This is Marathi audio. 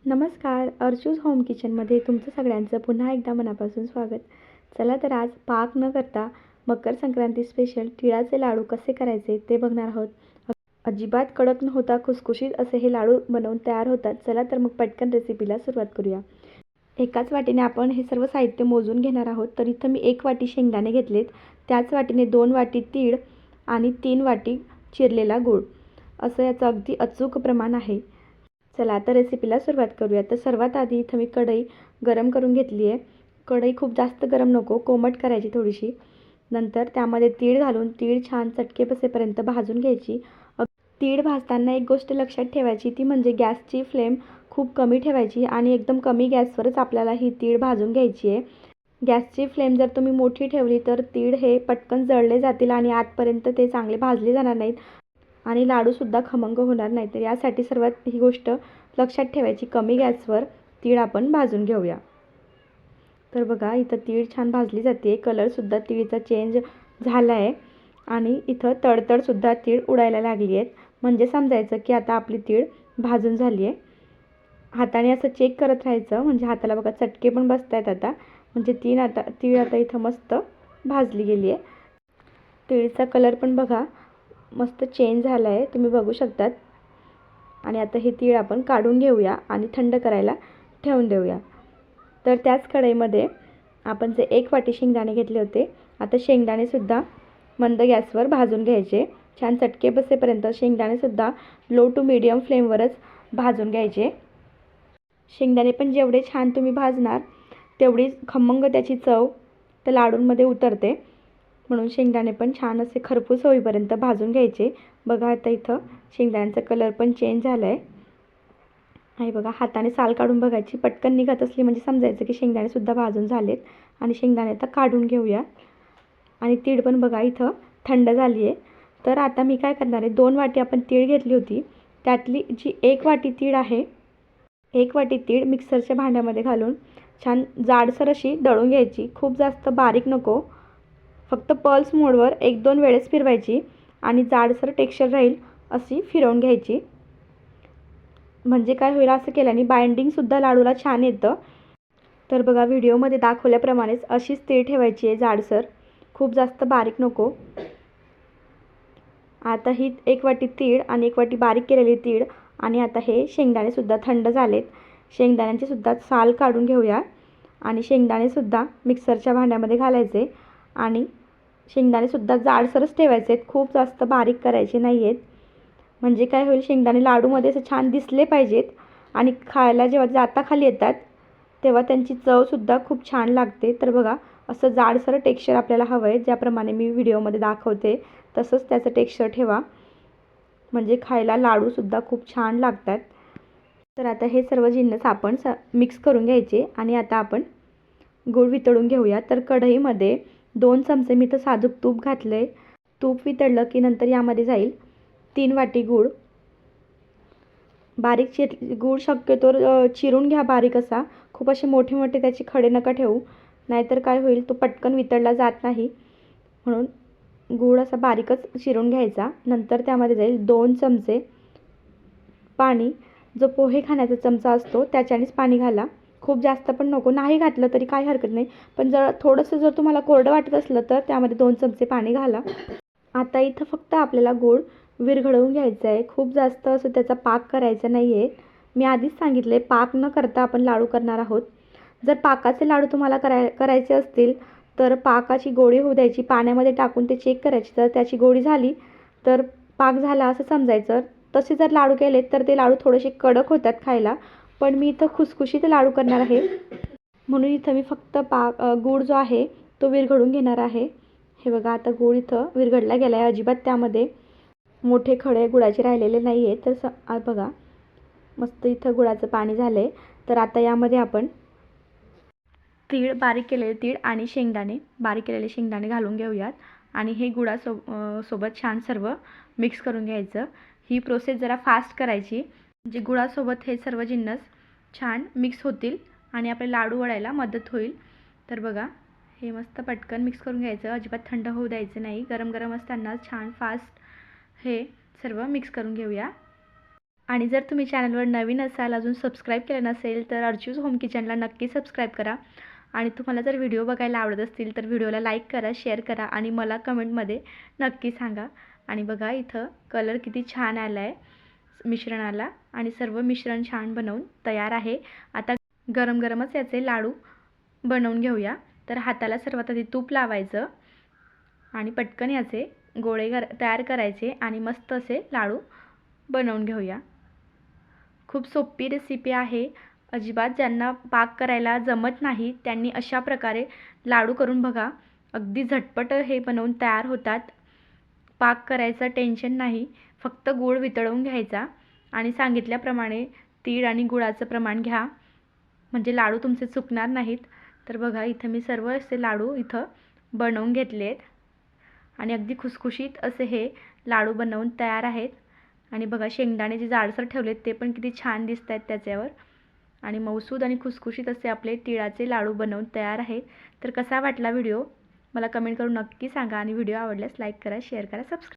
नमस्कार. अर्चूज होम किचनमध्ये तुमचं सगळ्यांचं पुन्हा एकदा मनापासून स्वागत. चला तर आज पाक न करता मकर संक्रांती स्पेशल तिळाचे लाडू कसे करायचे ते बघणार आहोत. अजिबात कडक न होता खुसखुशीत असे हे लाडू बनवून तयार होतात. चला तर मग पटकन रेसिपीला सुरुवात करूया. एकाच वाटीने आपण हे सर्व साहित्य मोजून घेणार आहोत. तर इथं मी 1 वाटी शेंगदाणे घेतलेत, त्याच वाटीने 2 वाटी तीळ आणि 3 वाटी चिरलेला गूळ, असं याचं अगदी अचूक प्रमाण आहे. चला आता रेसिपीला सुरुवात करूया. तर सर्वात आधी इथं मी कढई गरम करून घेतली आहे. कढई खूप जास्त गरम नको, कोमट करायची थोडीशी. नंतर त्यामध्ये तीळ घालून तीळ छान चटके बसेपर्यंत भाजून घ्यायची. तीळ भाजताना एक गोष्ट लक्षात ठेवायची, ती म्हणजे गॅसची फ्लेम खूप कमी ठेवायची आणि एकदम कमी गॅसवरच आपल्याला ही तीळ भाजून घ्यायची आहे. गॅसची फ्लेम जर तुम्ही मोठी ठेवली तर तीळ हे पटकन जळले जातील आणि आतपर्यंत ते चांगले भाजले जाणार नाहीत आणि लाडूसुद्धा खमंग होणार नाही. तर यासाठी सर्वात ही गोष्ट लक्षात ठेवायची, कमी गॅसवर तीळ आपण भाजून घेऊया. तर बघा इथं तीळ छान भाजली जाते, कलरसुद्धा तीळीचा चेंज झाला आहे आणि इथं तडतडसुद्धा तीळ उडायला लागली आहेत. म्हणजे समजायचं की आता आपली तीळ भाजून झाली आहे. हाताने असं चेक करत राहायचं, म्हणजे हाताला बघा चटके पण बसत आहेत आता. म्हणजे तीळ आता इथं मस्त भाजली गेली आहे. तीळीचा कलर पण बघा मस्त चेंज झाला आहे, तुम्ही बघू शकतात. आणि आता हे तीळ आपण काढून घेऊया आणि थंड करायला ठेवून देऊया. तर त्याच कढईमध्ये आपण जे 1 वाटी शेंगदाणे घेतले होते, आता शेंगदाणेसुद्धा मंद गॅसवर भाजून घ्यायचे. छान चटके बसेपर्यंत शेंगदाणेसुद्धा लो टू मीडियम फ्लेमवरच भाजून घ्यायचे. शेंगदाणे पण जेवढे छान तुम्ही भाजणार तेवढी खमंग त्याची चव त्या लाडूंमध्ये उतरते. म्हणून शेंगदाणे पण छान असे खरपूस होईपर्यंत भाजून घ्यायचे. बघा आता इथं शेंगदाण्याचा कलर पण चेंज झाला आहे. बघा हाताने साल काढून बघायची, पटकन निघत असली म्हणजे समजायचं की शेंगदाणेसुद्धा भाजून झालेत. आणि शेंगदाणे आता काढून घेऊया. आणि तीळ पण बघा इथं थंड झाली आहे. तर आता मी काय करणार आहे, 2 वाटी आपण तीळ घेतली होती, त्यातली जी 1 वाटी तीळ आहे, 1 वाटी तीळ मिक्सरच्या भांड्यामध्ये घालून छान जाडसर अशी दळून घ्यायची. खूप जास्त बारीक नको, फक्त पल्स मोडवर 1-2 वेळेस फिरवायची आणि जाडसर टेक्स्चर राहील अशी फिरवून घ्यायची. म्हणजे काय होईल, असं केल्याने बाइंडिंगसुद्धा लाडूला छान येतं. तर बघा व्हिडिओमध्ये दाखवल्याप्रमाणेच अशीच तीळ ठेवायची आहे जाडसर, खूप जास्त बारीक नको. आता ही 1 वाटी तीळ आणि 1 वाटी बारीक केलेली तीळ आणि आता हे शेंगदाणेसुद्धा थंड झालेत. शेंगदाण्यांचेसुद्धा साल काढून घेऊया आणि शेंगदाणेसुद्धा मिक्सरच्या भांड्यामध्ये घालायचे आणि शेंगदाणेसुद्धा जाडसरच ठेवायचे आहेत, खूप जास्त बारीक करायचे नाही आहेत. म्हणजे काय होईल, शेंगदाणे लाडूमध्ये असं छान दिसले पाहिजेत आणि खायला जेव्हा जाताखाली येतात तेव्हा त्यांची चवसुद्धा खूप छान लागते. तर बघा असं जाडसर टेक्स्चर आपल्याला हवं आहे, ज्याप्रमाणे मी व्हिडिओमध्ये दाखवते तसंच त्याचं टेक्स्चर ठेवा, म्हणजे खायला लाडूसुद्धा खूप छान लागतात. तर आता हे सर्व जिन्नस आपण मिक्स करून घ्यायचे आणि आता आपण गूळ वितळून घेऊया. तर कढईमध्ये 2 चमचे मी तर साजूक तूप घातलं आहे. तूप वितळलं की नंतर यामध्ये जाईल 3 वाटी गूळ. बारीक गूळ शक्यतो चिरून घ्या बारीक असा, खूप असे मोठे मोठे त्याचे खडे नका ठेवू, नाहीतर काय होईल, तो पटकन वितळला जात नाही. म्हणून गूळ असा बारीकच चिरून घ्यायचा. नंतर त्यामध्ये जाईल 2 चमचे पाणी. जो पोहे खाण्याचा चमचा असतो त्याच्यानेच पाणी घाला, खूप जास्त पण नको. नाही घातलं तरी काही हरकत नाही, पण जर तुम्हाला कोरडं वाटत असलं तर त्यामध्ये 2 चमचे पाणी घाला. आता इथं फक्त आपल्याला गूळ विरघळवून घ्यायचा आहे, खूप जास्त असं त्याचा पाक करायचा नाही आहे. मी आधीच सांगितले, पाक न करता आपण लाडू करणार आहोत. जर पाकाचे लाडू तुम्हाला करायचे असतील तर पाकाची गोळी होऊ द्यायची, पाण्यामध्ये टाकून ते चेक करायची. जर त्याची गोळी झाली तर पाक झाला असं समजायचं. तसे जर लाडू केले तर ते लाडू थोडेसे कडक होतात खायला, पण मी इथं खुसखुशीत लाडू करणार आहे म्हणून इथं मी फक्त गूळ जो आहे तो विरघळून घेणार आहे. हे बघा आता गूळ इथं विरघळला गेला आहे, अजिबात त्यामध्ये मोठे खडे गुळाचे राहिलेले नाही आहेत. तर बघा मस्त इथं गुळाचं पाणी झालं आहे. तर आता यामध्ये आपण बारीक केलेले तीळ आणि बारीक केलेले शेंगदाणे घालून घेऊयात आणि हे सोबत छान सर्व मिक्स करून घ्यायचं. ही प्रोसेस जरा फास्ट करायची, म्हणजे गुळासोबत हे सर्व जिन्नस छान मिक्स होतील आणि आपले लाडू वळायला मदत होईल. तर बघा हे मस्त पटकन मिक्स करून घ्यायचं, अजिबात थंड होऊ द्यायचं नाही. गरम गरम असताना छान फास्ट हे सर्व मिक्स करून घेऊया. आणि जर तुम्ही चॅनलवर नवीन असाल, अजून सबस्क्राईब केलं नसेल, तर अर्चूज होम किचनला नक्की सबस्क्राईब करा. आणि तुम्हाला जर व्हिडिओ बघायला आवडत असतील तर व्हिडिओला लाईक करा, शेअर करा आणि मला कमेंटमध्ये नक्की सांगा. आणि बघा इथं कलर किती छान आला आहे मिश्रणाला आणि सर्व मिश्रण छान बनवून तयार आहे. आता गरम गरमच याचे लाडू बनवून घेऊया. तर हाताला सर्वात आधी तूप लावायचं आणि पटकन याचे गोळे तयार करायचे आणि मस्त असे लाडू बनवून घेऊया. खूप सोपी रेसिपी आहे. अजिबात ज्यांना पाक करायला जमत नाही त्यांनी अशा प्रकारे लाडू करून बघा. अगदी झटपट हे बनवून तयार होतात. पाक करायचं टेन्शन नाही. फक्त गूळ वितळवून घ्यायचा आणि सांगितल्याप्रमाणे तीळ आणि गुळाचं प्रमाण घ्या, म्हणजे लाडू तुमचे चुकणार नाहीत. तर बघा इथं मी सर्व असे लाडू इथं बनवून घेतले आहेत आणि अगदी खुसखुशीत असे हे लाडू बनवून तयार आहेत. आणि बघा शेंगदाणे जे जाडसर ठेवलेत ते पण किती छान दिसत आहेत त्याच्यावर. आणि मऊसूद आणि खुसखुशीत असे आपले तिळाचे लाडू बनवून तयार आहेत. तर कसा वाटला व्हिडिओ मला कमेंट करून नक्की सांगा आणि व्हिडिओ आवडल्यास लाईक करा, शेअर करा, सबस्क्राईब